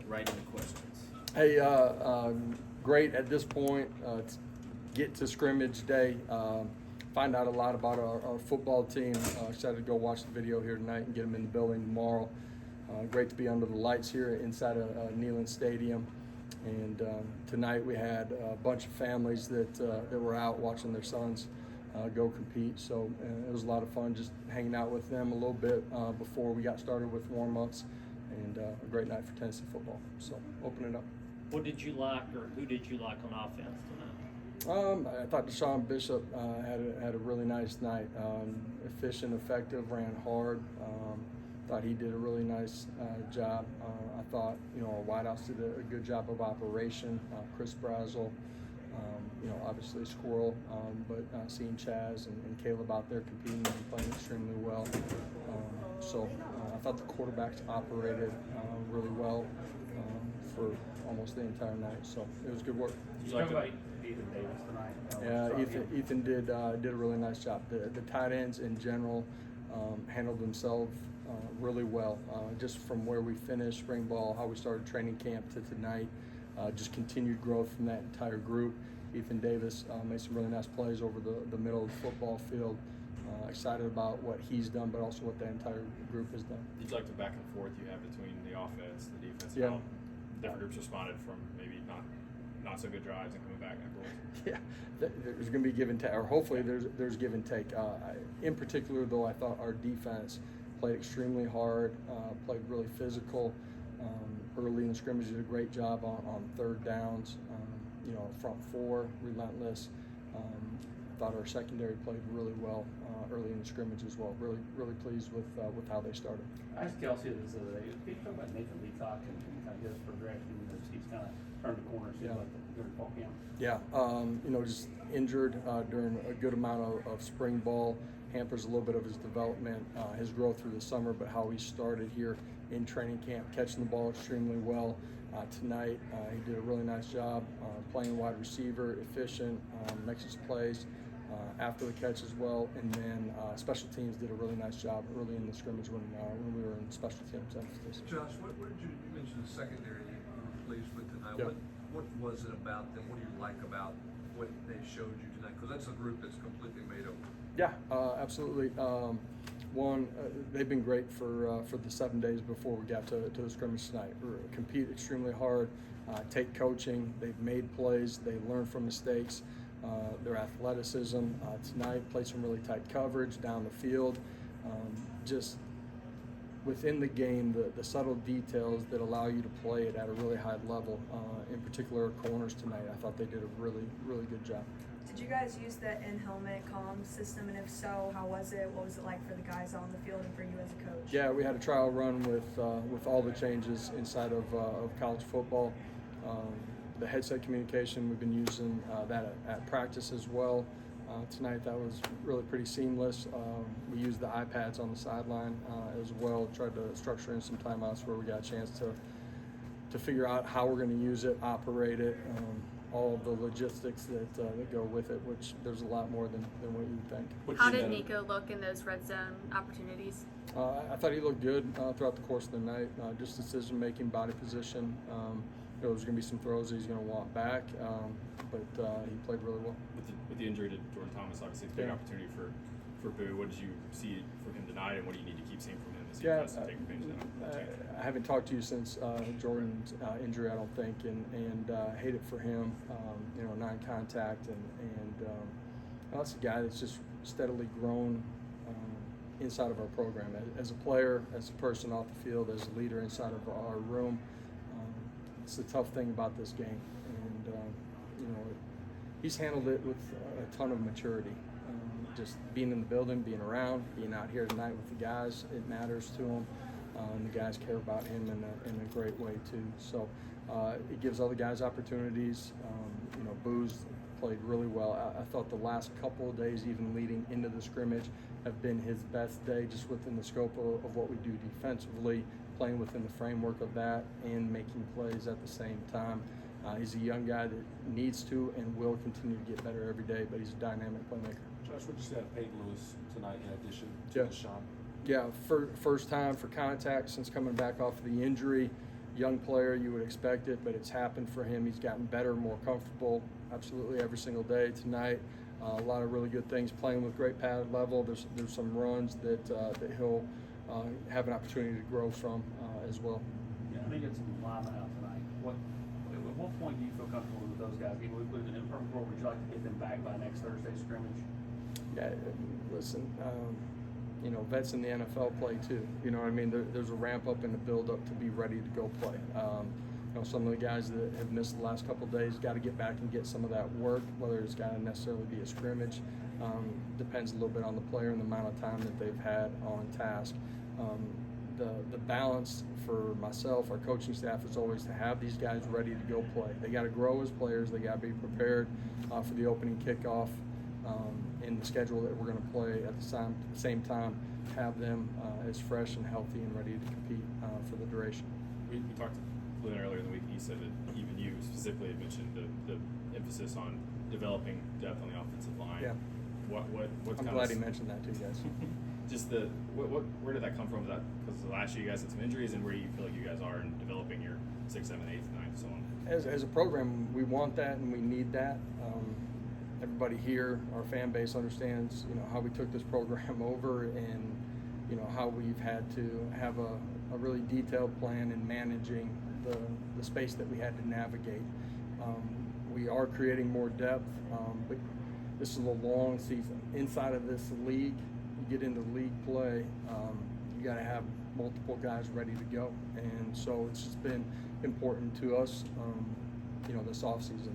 right into questions. Hey, great at this point. Get to scrimmage day. Find out a lot about our football team. Excited to go watch the video here tonight and get them in the building tomorrow. Great to be under the lights here inside of Neyland Stadium. And tonight we had a bunch of families that were out watching their sons go compete. So it was a lot of fun just hanging out with them a little bit before we got started with warm-ups. And a great night for Tennessee football. So open it up. What did you like, or who did you like on offense tonight? I thought Deshaun Bishop had a really nice night. Efficient, effective, ran hard. Thought he did a really nice job. I thought, our wideouts did a good job of operation. Chris Brazel, obviously Squirrel, but seeing Chaz and Caleb out there competing and playing extremely well. So I thought the quarterbacks operated really well for almost the entire night. So it was good work. Did you talk about Ethan Davis tonight? Yeah, Ethan did a really nice job. The tight ends in general handled themselves really well. Just from where we finished spring ball, how we started training camp to tonight, just continued growth from that entire group. Ethan Davis made some really nice plays over the middle of the football field. Excited about what he's done, but also what the entire group has done. Did you like the back and forth you have between the offense and the defense? Yeah. How different groups responded from maybe not so good drives and coming back afterwards? Yeah, there's going to be give and take, or hopefully there's give and take. In particular, though, I thought our defense played extremely hard, played really physical. Early in the scrimmage, did a great job on third downs. Front four, relentless. Thought our secondary played really well early in the scrimmage as well. Really pleased with how they started. I asked Kelsey this other day. Can you talk about Nathan Leacock and kind of his progression as he's kind of turned the corner during fall camp? Yeah, just injured during a good amount of spring ball. Hampers a little bit of his development, his growth through the summer, but how he started here in training camp, catching the ball extremely well. Tonight, he did a really nice job playing wide receiver, efficient, makes his plays after the catch as well. And then special teams did a really nice job early in the scrimmage when we were in special teams emphasis. Josh, what did you mention the secondary you were pleased with tonight? Yep. What was it about them? What do you like about what they showed you tonight? Because that's a group that's completely made up. Yeah, absolutely. They've been great for the 7 days before we got to the scrimmage tonight. Compete extremely hard, take coaching. They've made plays. They learn from mistakes. Their athleticism tonight played some really tight coverage down the field. Just within the game, the subtle details that allow you to play it at a really high level. In particular, corners tonight, I thought they did a really good job. Did you guys use the in-helmet comm system, and if so, how was it? What was it like for the guys on the field and for you as a coach? Yeah, we had a trial run with all the changes inside of college football. The headset communication, we've been using that at practice as well. Tonight that was really pretty seamless. We used the iPads on the sideline as well, tried to structure in some timeouts where we got a chance to figure out how we're going to use it, operate it, all of the logistics that go with it, which there's a lot more than what you would think. How did Nico look in those red zone opportunities? I thought he looked good throughout the course of the night. Just decision-making, body position. There's going to be some throws that he's going to want back, but he played really well. With the injury to Jordan Thomas, obviously it's a big opportunity for Boo. What did you see from him tonight, and what do you need to keep seeing from him as he tries to take advantage of that? I haven't talked to you since Jordan's injury, I don't think, and hate it for him. Non-contact, and that's a guy that's just steadily grown inside of our program as a player, as a person off the field, as a leader inside of our room. It's the tough thing about this game, and he's handled it with a ton of maturity. Just being in the building, being around, being out here tonight with the guys, it matters to him, and the guys care about him in a great way too. So it gives other guys opportunities. Boo's played really well. I thought the last couple of days, even leading into the scrimmage, have been his best day, just within the scope of what we do defensively, playing within the framework of that and making plays at the same time. He's a young guy that needs to and will continue to get better every day, but he's a dynamic playmaker. Josh, what you say of Peyton Lewis tonight in addition to Deshaun? Yeah, first time for contact since coming back off of the injury. young player, you would expect it, but it's happened for him. He's gotten better, more comfortable, absolutely every single day. Tonight, a lot of really good things, playing with great pad level. There's some runs that he'll have an opportunity to grow from as well. Yeah, I think it's some linemen out tonight. At what point do you feel comfortable with those guys? Even with an imperfect world, would you like to get them back by next Thursday's scrimmage? Yeah, listen, you know, vets in the NFL play too. You know what I mean? There's a ramp up and a build up to be ready to go play. You know, some of the guys that have missed the last couple of days got to get back and get some of that work, whether it's got to necessarily be a scrimmage. Depends a little bit on the player and the amount of time that they've had on task. The balance for myself, our coaching staff, is always to have these guys ready to go play. They got to grow as players. They got to be prepared for the opening kickoff in the schedule that we're going to play at the same time. Have them as fresh and healthy and ready to compete for the duration. We talked to Flynn earlier in the week. He said that even you specifically had mentioned the emphasis on developing depth on the offensive line. Yeah. What's I'm glad he mentioned that too, guys. Just where did that come from? Was that because last year you guys had some injuries, and where do you feel like you guys are in developing your 6th, 7th, 8th, 9th, so on? As a program, we want that and we need that. Everybody here, our fan base, understands, you know, how we took this program over, and you know how we've had to have a really detailed plan in managing the space that we had to navigate. We are creating more depth, but this is a long season. Inside of this league, you get into league play, you got to have multiple guys ready to go, and so it's just been important to us, you know, this offseason.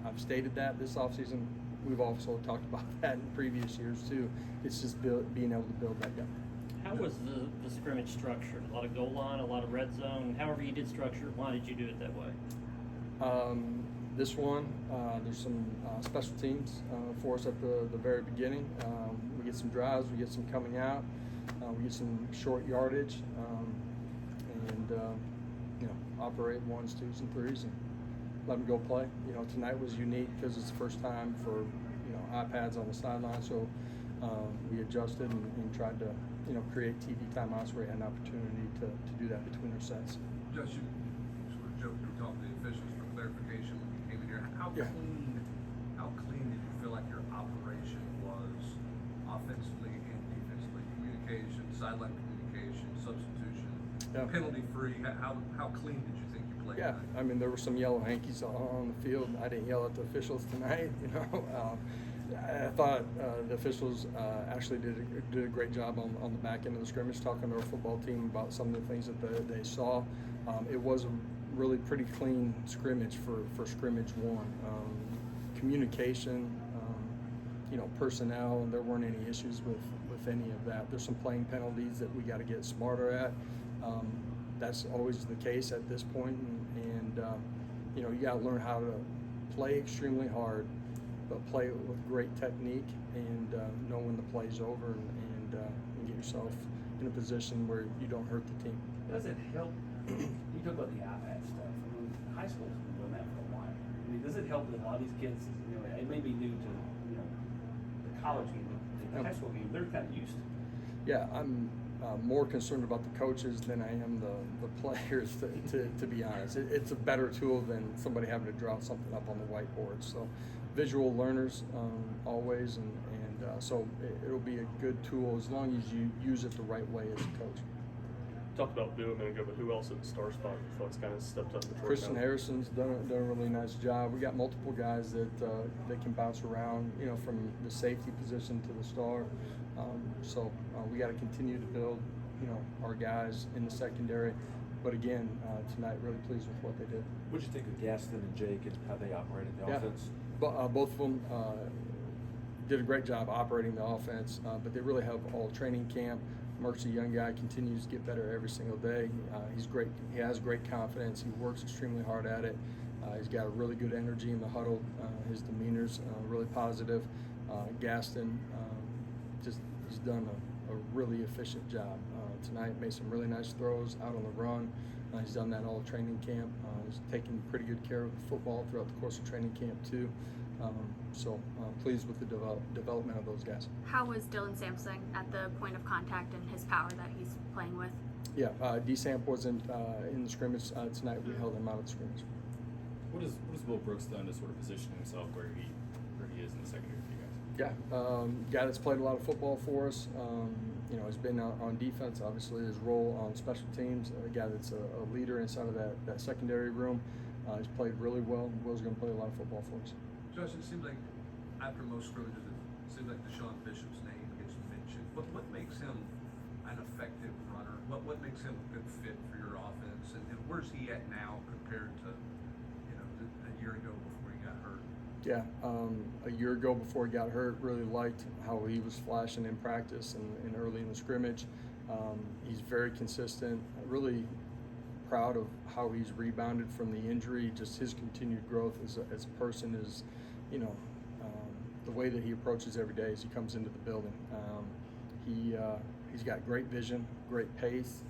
I've stated that this offseason. We've also talked about that in previous years too. It's just being able to build that depth. How was the scrimmage structured? A lot of goal line, a lot of red zone. However you did structure it, why did you do it that way? This one, there's some special teams for us at the very beginning. We get some drives, we get some coming out, we get some short yardage, and you know, operate 1s, 2s, and 3s, and let them go play. You know, tonight was unique because it's the first time for, you know, iPads on the sideline, so we adjusted and tried to, you know, create TV timeouts where we had an opportunity to do that between our sets. Josh, you sort of joked, you were talking to the officials for clarification when you came in here. How clean did you feel like your operation was offensively and defensively? Communication, sideline communication, substitution, penalty free. How clean did you think you played? Yeah, tonight? I mean, there were some yellow hankies on the field. I didn't yell at the officials tonight, you know. I thought the officials actually did a great job on the back end of the scrimmage, talking to our football team about some of the things that they saw. It was a really pretty clean scrimmage for scrimmage one. Communication, you know, personnel, and there weren't any issues with any of that. There's some playing penalties that we got to get smarter at. That's always the case at this point, and you know, you got to learn how to play extremely hard, but play it with great technique, and know when the play's over, and get yourself in a position where you don't hurt the team. Does it help? You talk about the iPad stuff. I mean, high school's been doing that for a while. I mean, does it help that a lot of these kids, you know, it may be new to, you know, the college game, but the high school game, they're kind of used to it. Yeah, I'm more concerned about the coaches than I am the players, to be honest. It's a better tool than somebody having to draw something up on the whiteboard. So visual learners always, and so it'll be a good tool as long as you use it the right way as a coach. Talked about Boo a minute ago, but who else at the star spot you thought kind of stepped up the trophy? Kristen Harrison's done a really nice job. We got multiple guys that can bounce around, you know, from the safety position to the star. So we got to continue to build, you know, our guys in the secondary. But again, tonight, really pleased with what they did. What did you think of Gaston and Jake and how they operated the offense? Both of them did a great job operating the offense, but they really have all training camp. Merck's a young guy, continues to get better every single day. He's great. He has great confidence. He works extremely hard at it. He's got a really good energy in the huddle. His demeanor's really positive. Gaston, he's done a really efficient job. Tonight made some really nice throws out on the run. He's done that all training camp. He's taken pretty good care of the football throughout the course of training camp too. So pleased with the development of those guys. How was Dylan Sampson at the point of contact and his power that he's playing with? Yeah, DeSamp wasn't in the scrimmage tonight. We held him out of the scrimmage. What has Will Brooks done to sort of position himself where he is in the secondary for you guys? Yeah, guy that's played a lot of football for us. You know, has been on defense. Obviously, his role on special teams. A guy that's a leader inside of that secondary room. He's played really well. Will's going to play a lot of football for us. Josh, it seems like after most scrimmages, it seems like Deshaun Bishop's name gets mentioned. What makes him an effective runner? What makes him a good fit for your offense? And where's he at now compared to, you know, a year ago before he got hurt? Yeah, a year ago before he got hurt, really liked how he was flashing in practice and early in the scrimmage. He's very consistent. Really proud of how he's rebounded from the injury. Just his continued growth as a person is, you know, the way that he approaches every day as he comes into the building. He's got great vision, great pace.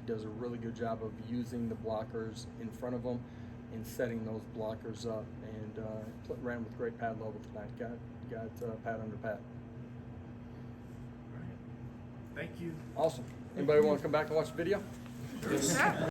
He does a really good job of using the blockers in front of him and setting those blockers up, and ran with great pad level tonight. Got pad under pad. Thank you. Awesome. Anybody want to come back and watch the video? Sure.